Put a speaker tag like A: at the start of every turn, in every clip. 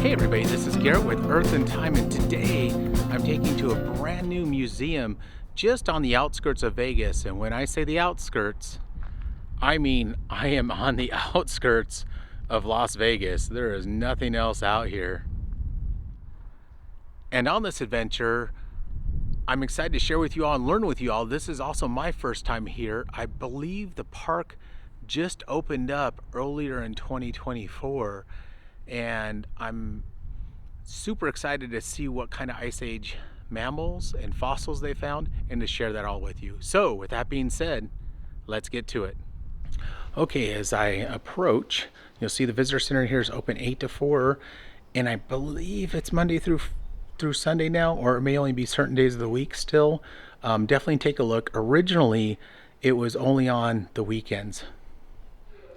A: Hey everybody, this is Garrett with Earth and Time, and today I'm taking you to a brand new museum just on the outskirts of Vegas. And when I say the outskirts, I mean I am on the outskirts of Las Vegas. There is nothing else out here. And on this adventure, I'm excited to share with you all and learn with you all. This is also my first time here. I believe the park just opened up earlier in 2024. And I'm super excited to see what kind of ice age mammals and fossils they found and to share that all with you. So with that being said, let's get to it. Okay, as I approach, you'll see the visitor center here is open 8 to 4, and I believe it's Monday through Sunday now, or it may only be certain days of the week still. Definitely take a look. Originally, it was only on the weekends.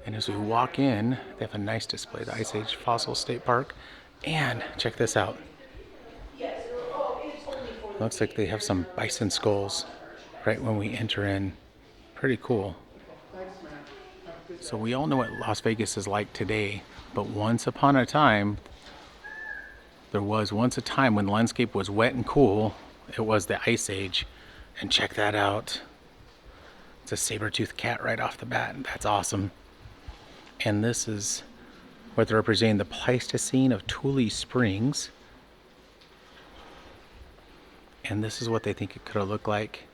A: And as we walk in, they have a nice display, the Ice Age Fossil State Park. And check this out. Looks like they have some bison skulls right when we enter in. Pretty cool. So we all know what Las Vegas is like today, but once upon a time, there was once a time when the landscape was wet and cool. It was the Ice Age. And check that out. It's a saber-toothed cat right off the bat. That's awesome. And this is what they're representing, the Pleistocene of Tule Springs. And this is what they think it could have looked like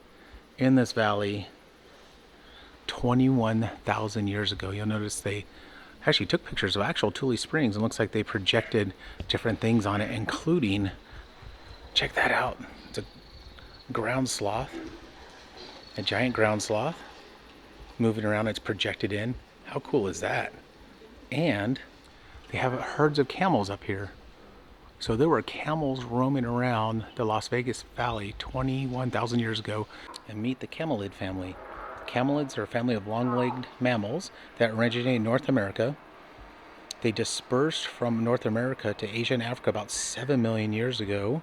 A: in this valley 21,000 years ago. You'll notice they actually took pictures of actual Tule Springs, and looks like they projected different things on it, including, check that out, it's a ground sloth, a giant ground sloth moving around. It's projected in. How cool is that? And they have herds of camels up here. So there were camels roaming around the Las Vegas Valley 21,000 years ago. And meet the camelid family. Camelids are a family of long-legged mammals that originated in North America. They dispersed from North America to Asia and Africa about 7 million years ago,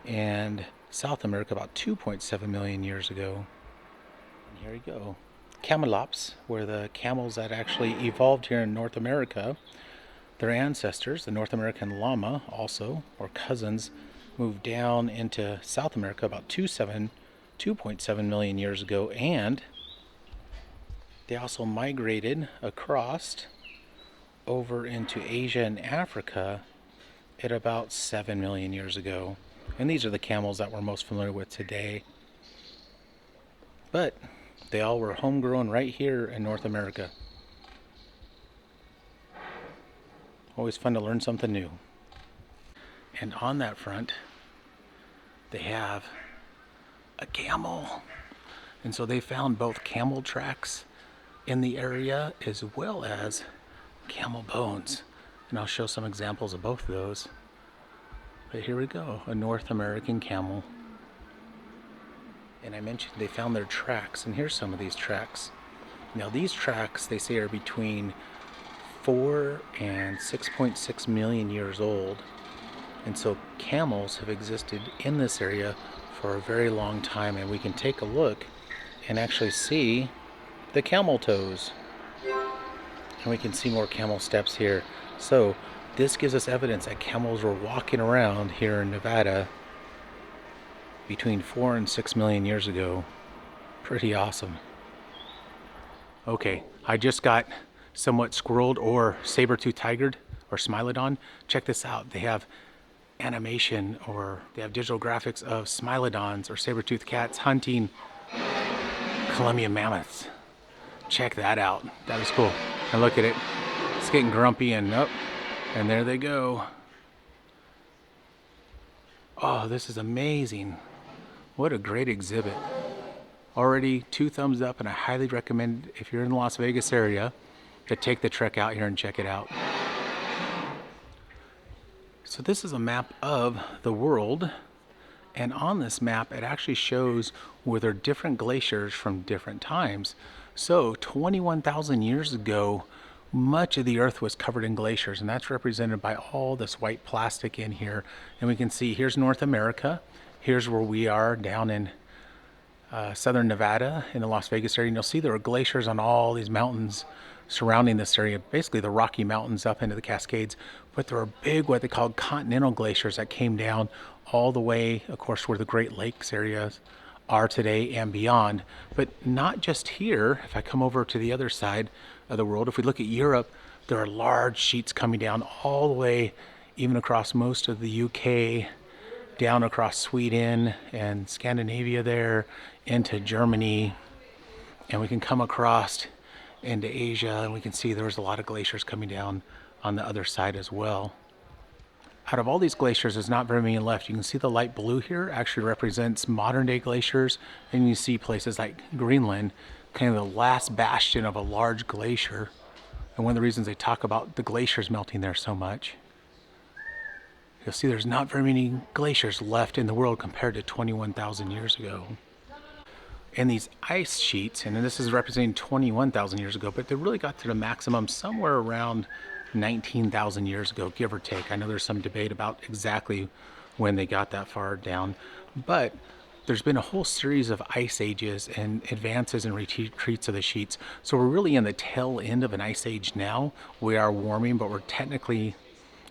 A: and South America about 2.7 million years ago. And here we go. Camelops were the camels that actually evolved here in North America. Their ancestors, the North American llama also, or cousins, moved down into South America about 2.7 million years ago, and they also migrated across over into Asia and Africa at about 7 million years ago. And these are the camels that we're most familiar with today. But they all were homegrown right here in North America. Always fun to learn something new. And on that front, they have a camel. And so they found both camel tracks in the area as well as camel bones. And I'll show some examples of both of those. But here we go, a North American camel. And I mentioned they found their tracks, and here's some of these tracks. Now these tracks, they say, are between 4 and 6.6 million years old. And so camels have existed in this area for a very long time, and we can take a look and actually see the camel toes. And we can see more camel steps here. So this gives us evidence that camels were walking around here in Nevada between 4 and 6 million years ago. Pretty awesome. Okay, I just got somewhat squirreled or saber-toothed tigered or smilodon. Check this out. They have animation, or they have digital graphics of smilodons or saber-toothed cats hunting Columbian mammoths. Check that out. That was cool. And look at it. It's getting grumpy and up. And there they go. Oh, this is amazing. What a great exhibit. Already 2 thumbs up, and I highly recommend, if you're in the Las Vegas area, to take the trek out here and check it out. So this is a map of the world, and on this map it actually shows where there are different glaciers from different times. So 21,000 years ago, much of the earth was covered in glaciers, and that's represented by all this white plastic in here. And we can see here's North America. Here's where we are down in southern Nevada in the Las Vegas area. And you'll see there are glaciers on all these mountains surrounding this area, basically the Rocky Mountains up into the Cascades. But there are big, what they call continental glaciers that came down all the way, of course, where the Great Lakes areas are today and beyond. But not just here. If I come over to the other side of the world, if we look at Europe, there are large sheets coming down all the way, even across most of the UK, down across Sweden and Scandinavia there, into Germany. And we can come across into Asia, and we can see there's a lot of glaciers coming down on the other side as well. Out of all these glaciers, there's not very many left. You can see the light blue here actually represents modern day glaciers, and you see places like Greenland, kind of the last bastion of a large glacier. And one of the reasons they talk about the glaciers melting there so much, you'll see there's not very many glaciers left in the world compared to 21,000 years ago. And these ice sheets, and this is representing 21,000 years ago, but they really got to the maximum somewhere around 19,000 years ago, give or take. I know there's some debate about exactly when they got that far down, but there's been a whole series of ice ages and advances and retreats of the sheets. So we're really in the tail end of an ice age now. We are warming, but we're technically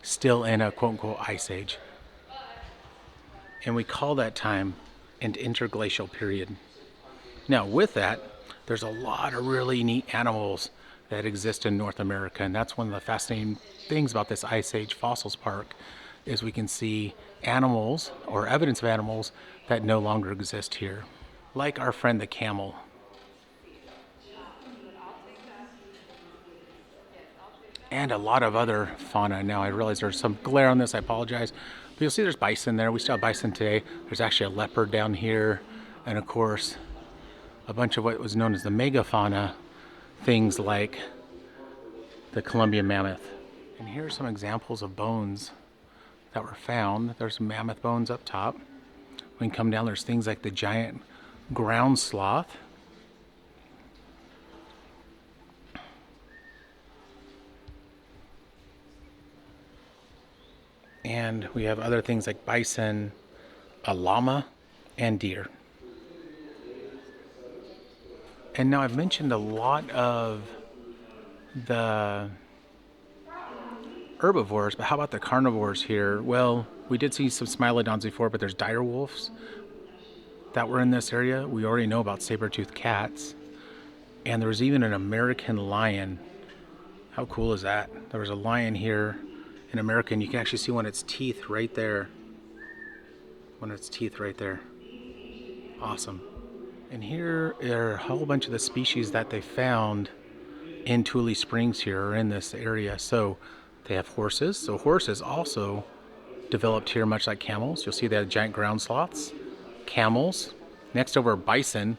A: still in a quote-unquote ice age. And we call that time an interglacial period. Now with that, there's a lot of really neat animals that exist in North America, and that's one of the fascinating things about this Ice Age Fossils Park, is we can see animals or evidence of animals that no longer exist here, like our friend the camel. And a lot of other fauna. Now I realize there's some glare on this, I apologize, but you'll see there's bison there. We still have bison today. There's actually a leopard down here, and of course a bunch of what was known as the megafauna, things like the Columbian mammoth. And here are some examples of bones that were found. There's some mammoth bones up top. We can come down, there's things like the giant ground sloth. And we have other things like bison, a llama, and deer. And now I've mentioned a lot of the herbivores, but how about the carnivores here? Well, we did see some smilodons before, but there's dire wolves that were in this area. We already know about saber-toothed cats. And there was even an American lion. How cool is that? There was a lion here in America, and you can actually see one of its teeth right there. One of its teeth right there. Awesome. And here are a whole bunch of the species that they found in Tule Springs here, or in this area. So they have horses. So horses also developed here much like camels. You'll see they have giant ground sloths, camels. Next over bison,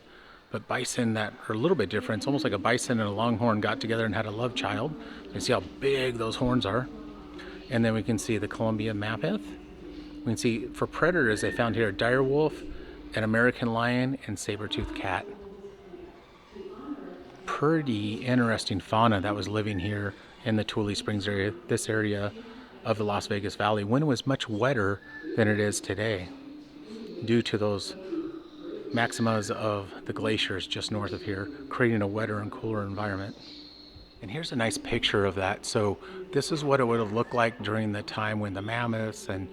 A: but bison that are a little bit different. It's almost like a bison and a longhorn got together and had a love child. You can see how big those horns are. And then we can see the Columbian mammoth. We can see for predators they found here a dire wolf, an American lion, and saber-toothed cat. Pretty interesting fauna that was living here in the Tule Springs area, this area of the Las Vegas Valley, when it was much wetter than it is today, due to those maximas of the glaciers just north of here, creating a wetter and cooler environment. And here's a nice picture of that. So this is what it would have looked like during the time when the mammoths and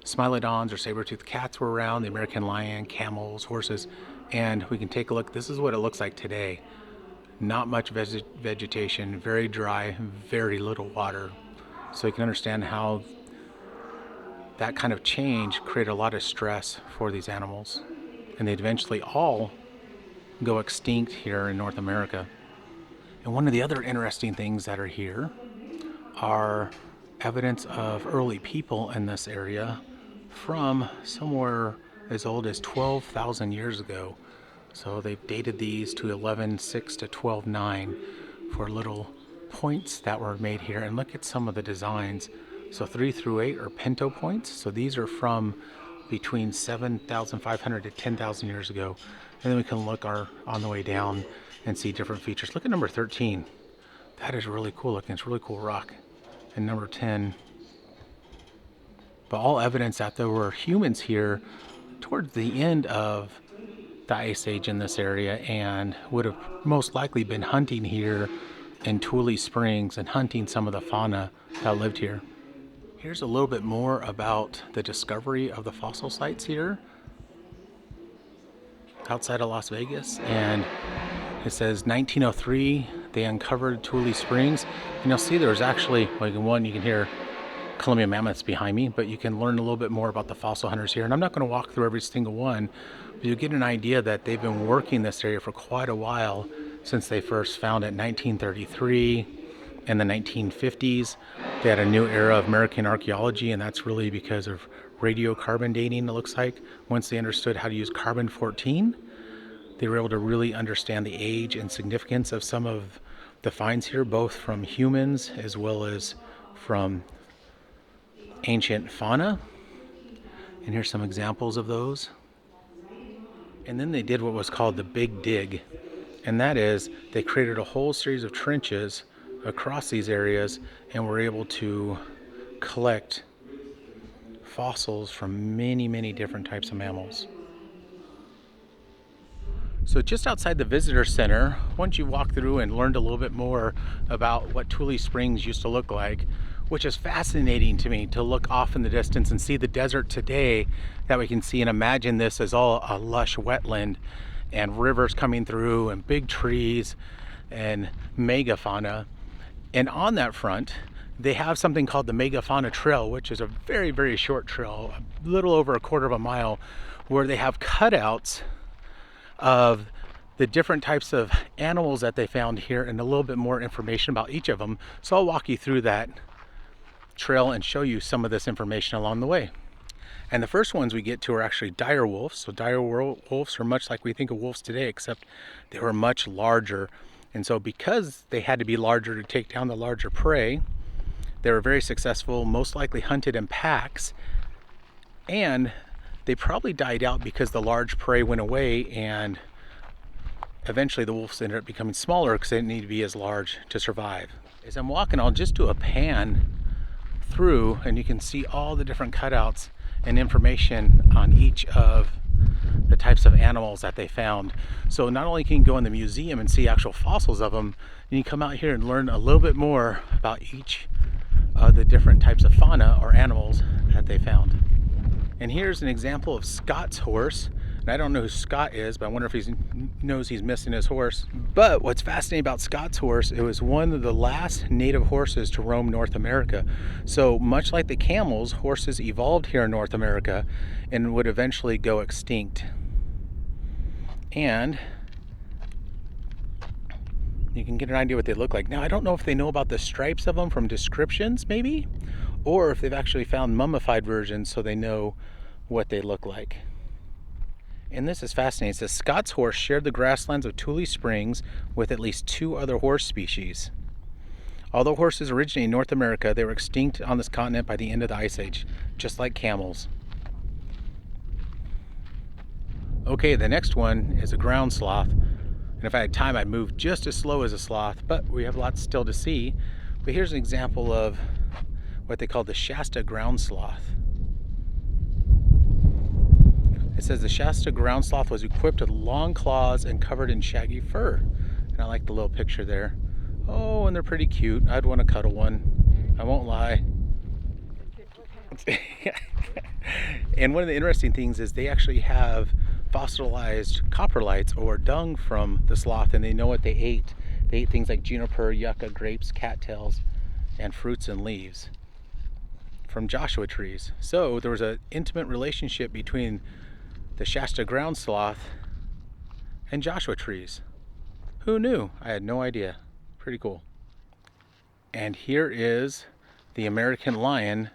A: smilodons or saber-toothed cats were around, the American lion, camels, horses, and we can take a look. This is what it looks like today. Not much vegetation, very dry, very little water. So you can understand how that kind of change created a lot of stress for these animals. And they'd eventually all go extinct here in North America. And one of the other interesting things that are here are evidence of early people in this area from somewhere as old as 12,000 years ago. So they've dated these to 11.6 to 12.9 for little points that were made here. And look at some of the designs. So 3 through 8 are pinto points. So these are from between 7,500 to 10,000 years ago. And then we can look on the way down and see different features. Look at number 13. That is really cool looking. It's a really cool rock. And number 10. But all evidence that there were humans here towards the end of the Ice Age in this area, and would have most likely been hunting here in Tule Springs and hunting some of the fauna that lived here. Here's a little bit more about the discovery of the fossil sites here outside of Las Vegas. And it says 1903 they uncovered Tule Springs, and you'll see there's actually, like, one you can hear Columbian mammoths behind me, but you can learn a little bit more about the fossil hunters here. And I'm not going to walk through every single one, but you get an idea that they've been working this area for quite a while, since they first found it in 1933. In the 1950s, they had a new era of American archaeology, and that's really because of radiocarbon dating, it looks like. Once they understood how to use carbon-14, they were able to really understand the age and significance of some of the finds here, both from humans as well as from ancient fauna. And here's some examples of those. And then they did what was called the Big Dig, and that is they created a whole series of trenches across these areas and were able to collect fossils from many different types of mammals. So just outside the visitor center, once you walk through and learned a little bit more about what Tule Springs used to look like, which is fascinating to me, to look off in the distance and see the desert today that we can see, and imagine this as all a lush wetland and rivers coming through and big trees and megafauna. And on that front, they have something called the Megafauna Trail, which is a very short trail, a little over a quarter of a mile, where they have cutouts of the different types of animals that they found here and a little bit more information about each of them. So I'll walk you through that trail and show you some of this information along the way. And the first ones we get to are actually dire wolves. So dire wolves are much like we think of wolves today, except they were much larger. And so because they had to be larger to take down the larger prey, they were very successful, most likely hunted in packs, and they probably died out because the large prey went away, and eventually the wolves ended up becoming smaller because they didn't need to be as large to survive. As I'm walking, I'll just do a pan through and you can see all the different cutouts and information on each of the types of animals that they found. So not only can you go in the museum and see actual fossils of them, you can come out here and learn a little bit more about each of the different types of fauna or animals that they found. And here's an example of Scott's horse. And I don't know who Scott is, but I wonder if he knows he's missing his horse. But what's fascinating about Scott's horse, it was one of the last native horses to roam North America. So much like the camels, horses evolved here in North America and would eventually go extinct. And you can get an idea what they look like. Now, I don't know if they know about the stripes of them from descriptions, maybe, or if they've actually found mummified versions so they know what they look like. And this is fascinating. It says Scott's horse shared the grasslands of Tule Springs with at least 2 other horse species. Although horses originated in North America, they were extinct on this continent by the end of the Ice Age, just like camels. Okay, the next one is a ground sloth. And if I had time, I'd move just as slow as a sloth, but we have lots still to see. But here's an example of what they call the Shasta ground sloth. It says the Shasta ground sloth was equipped with long claws and covered in shaggy fur. And I like the little picture there. Oh, and they're pretty cute. I'd want to cuddle one. I won't lie. And one of the interesting things is they actually have fossilized coprolites or dung from the sloth, and they know what they ate. They ate things like juniper, yucca, grapes, cattails, and fruits and leaves from Joshua trees. So there was an intimate relationship between the Shasta ground sloth and Joshua trees. Who knew? I had no idea. Pretty cool. And here is the American lion,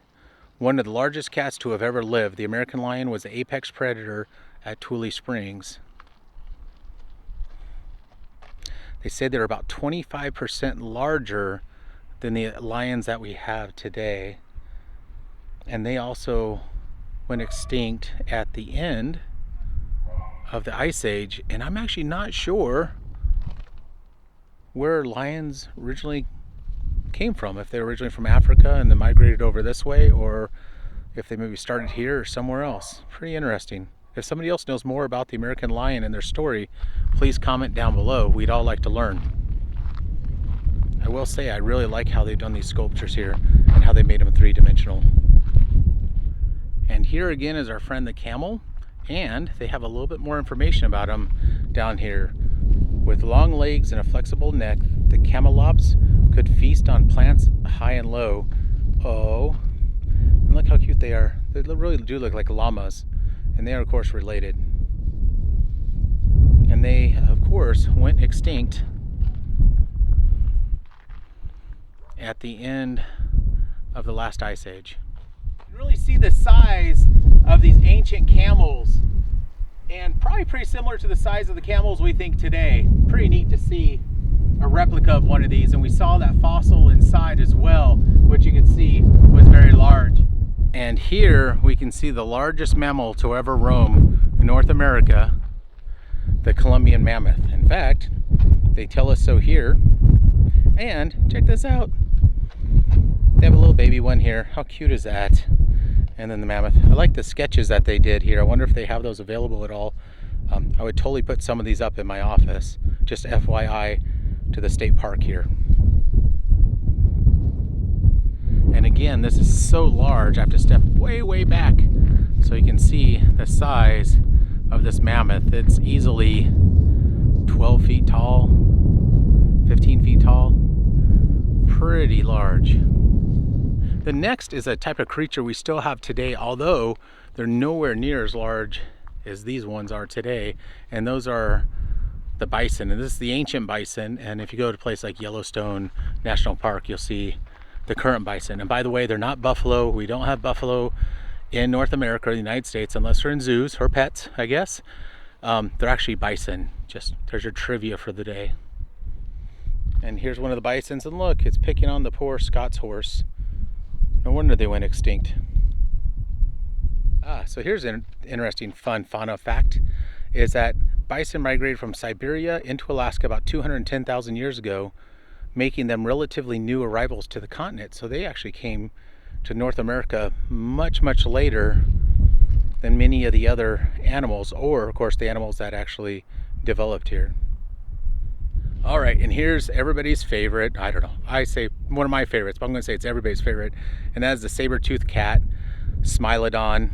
A: one of the largest cats to have ever lived. The American lion was the apex predator at Tule Springs. They said they're about 25% larger than the lions that we have today. And they also went extinct at the end of the Ice Age. And I'm actually not sure where lions originally came from. If they were originally from Africa and then migrated over this way, or if they maybe started here or somewhere else. Pretty interesting. If somebody else knows more about the American lion and their story, please comment down below. We'd all like to learn. I will say I really like how they've done these sculptures here and how they made them three-dimensional. And here again is our friend the camel, and they have a little bit more information about him down here. With long legs and a flexible neck, the camelops could feast on plants high and low. Oh, and look how cute they are. They really do look like llamas, and they are of course related. And they of course went extinct at the end of the last ice age. You can really see the size of these ancient camels, and probably pretty similar to the size of the camels we think today. Pretty neat to see a replica of one of these, and we saw that fossil inside as well, which you can see was very large. And here we can see the largest mammal to ever roam North America, the Columbian mammoth. In fact, they tell us so here. And check this out. They have a little baby one here. How cute is that? And then the mammoth. I like the sketches that they did here. I wonder if they have those available at all. I would totally put some of these up in my office. Just FYI to the state park here. And again, this is so large, I have to step way, way back so you can see the size of this mammoth. It's easily 12 feet tall, 15 feet tall, pretty large. The next is a type of creature we still have today, although they're nowhere near as large as these ones are today, and those are the bison. And this is the ancient bison, and if you go to a place like Yellowstone National Park, you'll see the current bison. And by the way, they're not buffalo. We don't have buffalo in North America or the United States unless they're in zoos or pets, I guess. They're actually bison. Just there's your trivia for the day. And here's one of the bisons, and look, it's picking on the poor Scott's horse. No wonder they went extinct. So here's an interesting fun fauna fact, is that bison migrated from Siberia into Alaska about 210,000 years ago, making them relatively new arrivals to the continent. So they actually came to North America much, much later than many of the other animals, or of course the animals that actually developed here. All right, and here's everybody's favorite. I don't know, I say one of my favorites, but I'm gonna say it's everybody's favorite, and that is the saber-toothed cat, Smilodon,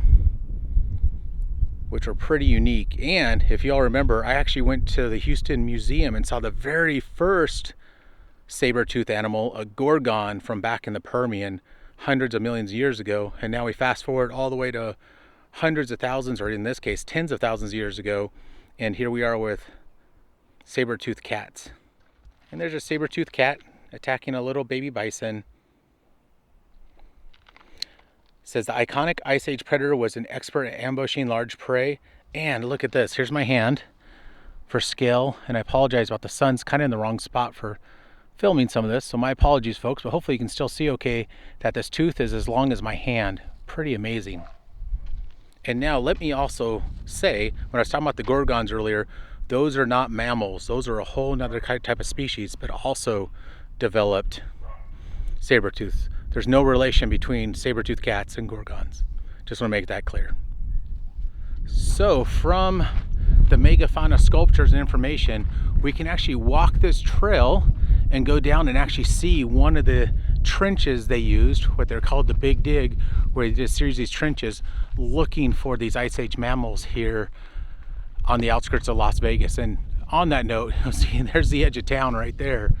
A: which are pretty unique. And if you all remember, I actually went to the Houston Museum and saw the very first saber-toothed animal, a gorgon from back in the Permian, hundreds of millions of years ago. And now we fast forward all the way to hundreds of thousands, or in this case, tens of thousands of years ago. And here we are with saber-toothed cats. And there's a saber-toothed cat attacking a little baby bison. It says the iconic Ice Age predator was an expert at ambushing large prey. And look at this, here's my hand for scale. And I apologize about the sun's kind of in the wrong spot for filming some of this, so my apologies folks, but hopefully you can still see okay that this tooth is as long as my hand. Pretty amazing. And now let me also say, when I was talking about the gorgons earlier, those are not mammals. Those are a whole nother type of species, but also developed saber-tooth. There's no relation between saber-toothed cats and gorgons. Just want to make that clear. So from the megafauna sculptures and information, we can actually walk this trail and go down and actually see one of the trenches they used, what they're called the Big Dig, where they did a series of these trenches looking for these Ice Age mammals here on the outskirts of Las Vegas. And on that note, you'll see there's the edge of town right there,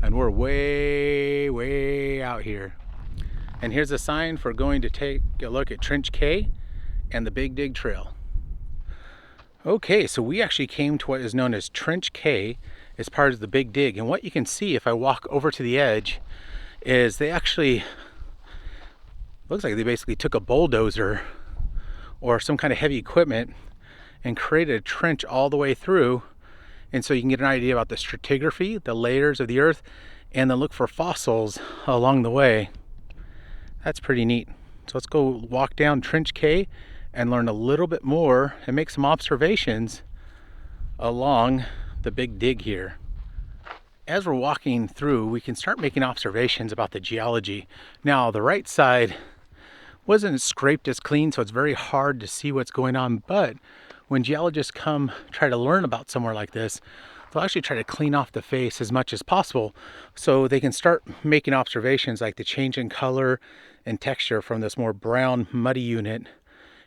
A: and we're way, way out here. And here's a sign for going to take a look at Trench K and the Big Dig Trail. Okay, so we actually came to what is known as Trench K as part of the Big Dig. And what you can see if I walk over to the edge is they actually, looks like they basically took a bulldozer or some kind of heavy equipment and created a trench all the way through. And so you can get an idea about the stratigraphy, the layers of the earth, and then look for fossils along the way. That's pretty neat. So let's go walk down Trench K and learn a little bit more and make some observations along the Big Dig here. As we're walking through, we can start making observations about the geology. Now, the right side wasn't scraped as clean, so it's very hard to see what's going on, but when geologists come try to learn about somewhere like this, they'll actually try to clean off the face as much as possible so they can start making observations like the change in color and texture from this more brown muddy unit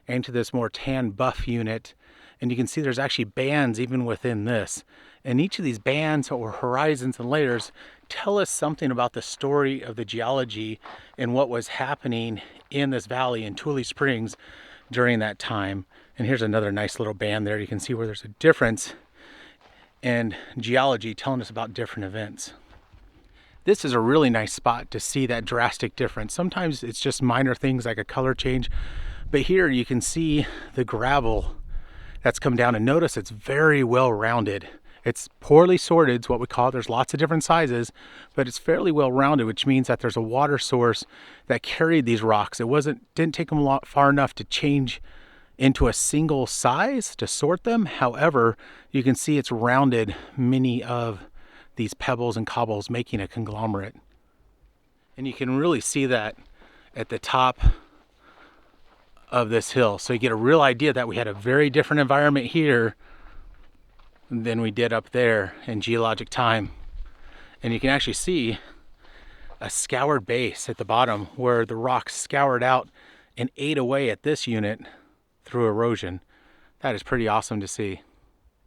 A: into this more tan buff unit. And you can see there's actually bands even within this. And each of these bands or horizons and layers tell us something about the story of the geology and what was happening in this valley in Tule Springs during that time. And here's another nice little band there. You can see where there's a difference in geology telling us about different events. This is a really nice spot to see that drastic difference. Sometimes it's just minor things like a color change, but here you can see the gravel that's come down, and notice it's very well rounded. It's poorly sorted, it's what we call it. There's lots of different sizes, but it's fairly well rounded, which means that there's a water source that carried these rocks. It didn't take them far enough to change into a single size to sort them. However, you can see it's rounded many of these pebbles and cobbles, making a conglomerate. And you can really see that at the top of this hill. So you get a real idea that we had a very different environment here than we did up there in geologic time. And you can actually see a scoured base at the bottom where the rocks scoured out and ate away at this unit through erosion. That is pretty awesome to see.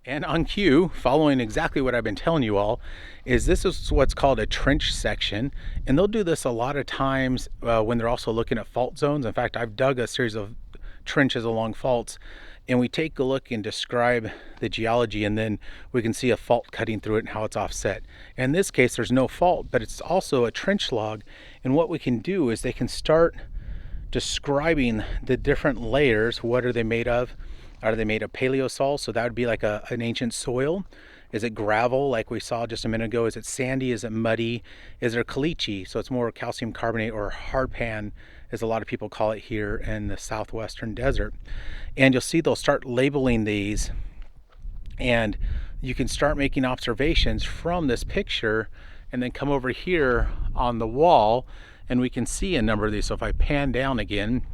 A: And on cue, following exactly what I've been telling you all, is this is what's called a trench section. And they'll do this a lot of times when they're also looking at fault zones. In fact, I've dug a series of trenches along faults, and we take a look and describe the geology, and then we can see a fault cutting through it and how it's offset. In this case, there's no fault, but it's also a trench log. And what we can do is they can start describing the different layers. What are they made of? Are they made of paleosol? So that would be like an ancient soil. Is it gravel like we saw just a minute ago? Is it sandy? Is it muddy? Is there caliche? So it's more calcium carbonate, or hardpan, as a lot of people call it here in the southwestern desert. And you'll see they'll start labeling these, and you can start making observations from this picture and then come over here on the wall and we can see a number of these. So if I pan down again,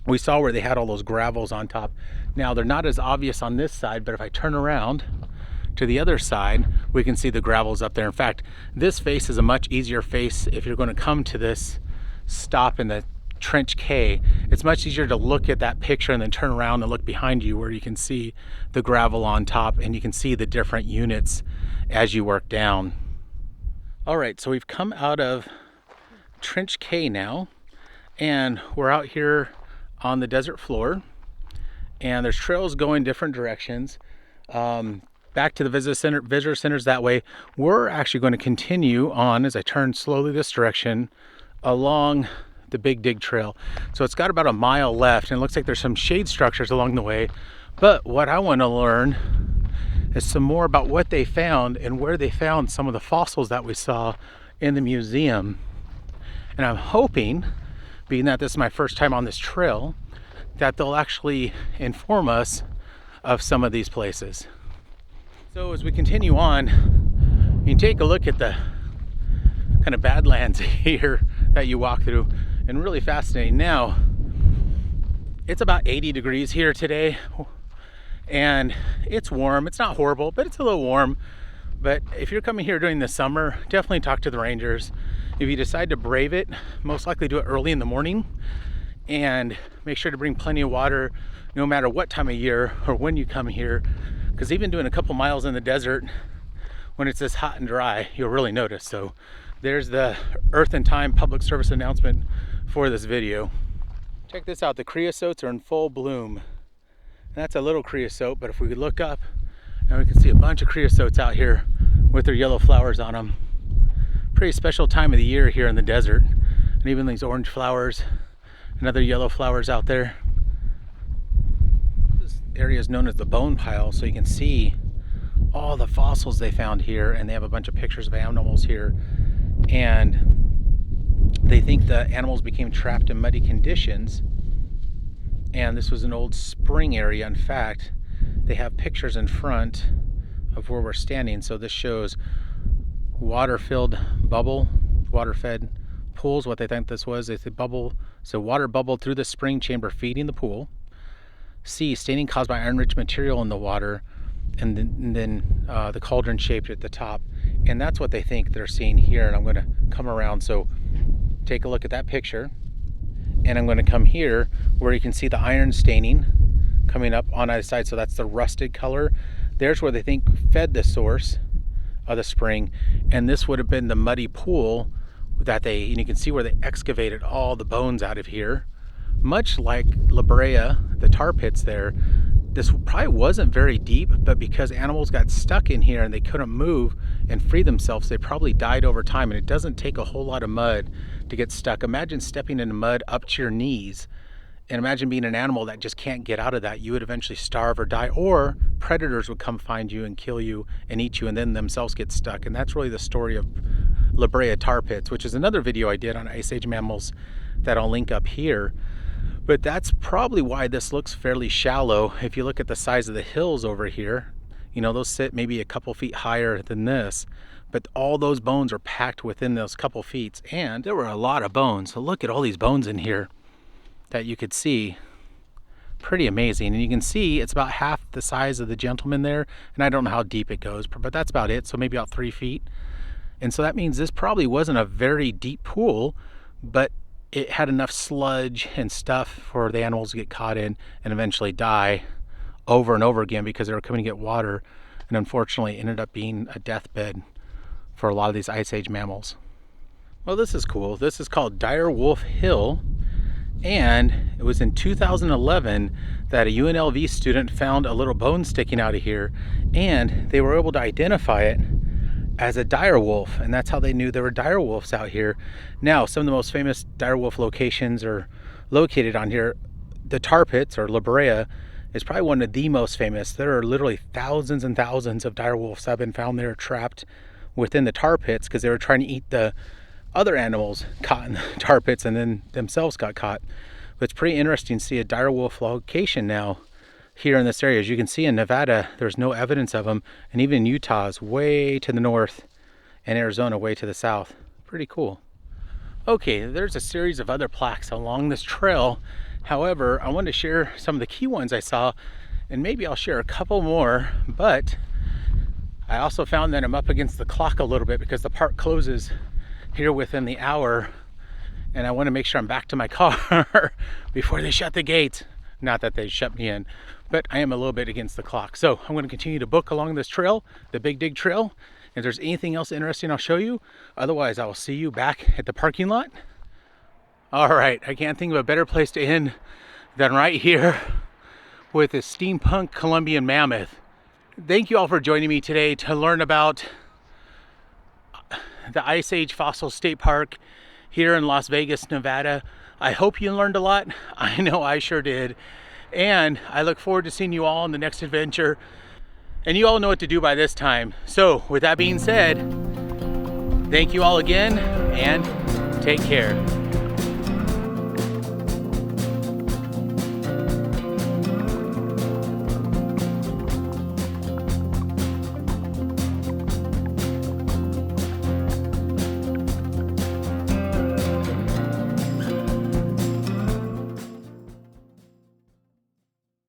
A: we saw where they had all those gravels on top. Now they're not as obvious on this side, but if I turn around to the other side, we can see the gravels up there. In fact, this face is a much easier face if you're going to come to this stop in the Trench K. It's much easier to look at that picture and then turn around and look behind you where you can see the gravel on top and you can see the different units as you work down. All right, so we've come out of Trench K now, and we're out here on the desert floor, and there's trails going different directions back to the visitor centers that way. We're actually going to continue on as I turn slowly this direction along the Big Dig Trail. So it's got about a mile left, and it looks like there's some shade structures along the way. But what I want to learn is some more about what they found and where they found some of the fossils that we saw in the museum. And I'm hoping, being that this is my first time on this trail, that they'll actually inform us of some of these places. So as we continue on, you can take a look at the kind of badlands here that you walk through, and really fascinating. Now, it's about 80 degrees here today, and it's warm. It's not horrible, but it's a little warm. But if you're coming here during the summer, definitely talk to the rangers. If you decide to brave it, most likely do it early in the morning, and make sure to bring plenty of water no matter what time of year or when you come here, because even doing a couple miles in the desert when it's this hot and dry, you'll really notice. So there's the Earth and Time public service announcement for this video. Check this out, the creosotes are in full bloom. And that's a little creosote, but if we could look up, and we can see a bunch of creosotes out here with their yellow flowers on them. Pretty special time of the year here in the desert. And even these orange flowers and other yellow flowers out there. This area is known as the bone pile, so you can see all the fossils they found here, and they have a bunch of pictures of animals here. And they think the animals became trapped in muddy conditions, and this was an old spring area. In fact, they have pictures in front of where we're standing. So this shows water-filled bubble, water-fed pools. What they think this was, they said bubble, so water bubbled through the spring chamber feeding the pool. C, staining caused by iron-rich material in the water. and then the cauldron shaped at the top. And that's what they think they're seeing here. And I'm going to come around, so take a look at that picture. And I'm going to come here where you can see the iron staining coming up on either side. So that's the rusted color. There's where they think fed the source of the spring. And this would have been the muddy pool that and you can see where they excavated all the bones out of here. Much like La Brea, the tar pits there, this probably wasn't very deep, but because animals got stuck in here and they couldn't move and free themselves, they probably died over time. And it doesn't take a whole lot of mud to get stuck. Imagine stepping in mud up to your knees, and imagine being an animal that just can't get out of that. You would eventually starve or die, or predators would come find you and kill you and eat you, and then themselves get stuck. And that's really the story of La Brea tar pits, which is another video I did on Ice Age mammals that I'll link up here. But that's probably why this looks fairly shallow. If you look at the size of the hills over here, you know, those sit maybe a couple feet higher than this, but all those bones are packed within those couple feet. And there were a lot of bones. So look at all these bones in here that you could see. Pretty amazing. And you can see it's about half the size of the gentleman there. And I don't know how deep it goes, but that's about it. So maybe about 3 feet. And so that means this probably wasn't a very deep pool, but it had enough sludge and stuff for the animals to get caught in and eventually die over and over again because they were coming to get water, and unfortunately ended up being a deathbed for a lot of these Ice Age mammals. Well, this is cool. This is called Dire Wolf Hill, and it was in 2011 that a UNLV student found a little bone sticking out of here, and they were able to identify it as a dire wolf, and that's how they knew there were dire wolves out here. Now, some of the most famous dire wolf locations are located on here. The tar pits, or La Brea, is probably one of the most famous. There are literally thousands and thousands of dire wolves that have been found there trapped within the tar pits because they were trying to eat the other animals caught in the tar pits and then themselves got caught. But it's pretty interesting to see a dire wolf location now here in this area. As you can see in Nevada, there's no evidence of them, and even in Utah is way to the north and Arizona way to the south. Pretty cool. Okay, there's a series of other plaques along this trail. However, I wanted to share some of the key ones I saw, and maybe I'll share a couple more, but I also found that I'm up against the clock a little bit because the park closes here within the hour, and I want to make sure I'm back to my car before they shut the gates. Not that they shut me in, but I am a little bit against the clock. So I'm going to continue to book along this trail, the Big Dig Trail. If there's anything else interesting, I'll show you. Otherwise, I will see you back at the parking lot. All right, I can't think of a better place to end than right here with a steampunk Columbian mammoth. Thank you all for joining me today to learn about the Ice Age Fossil State Park here in Las Vegas, Nevada. I hope you learned a lot. I know I sure did. And I look forward to seeing you all in the next adventure. And you all know what to do by this time. So with that being said, thank you all again and take care.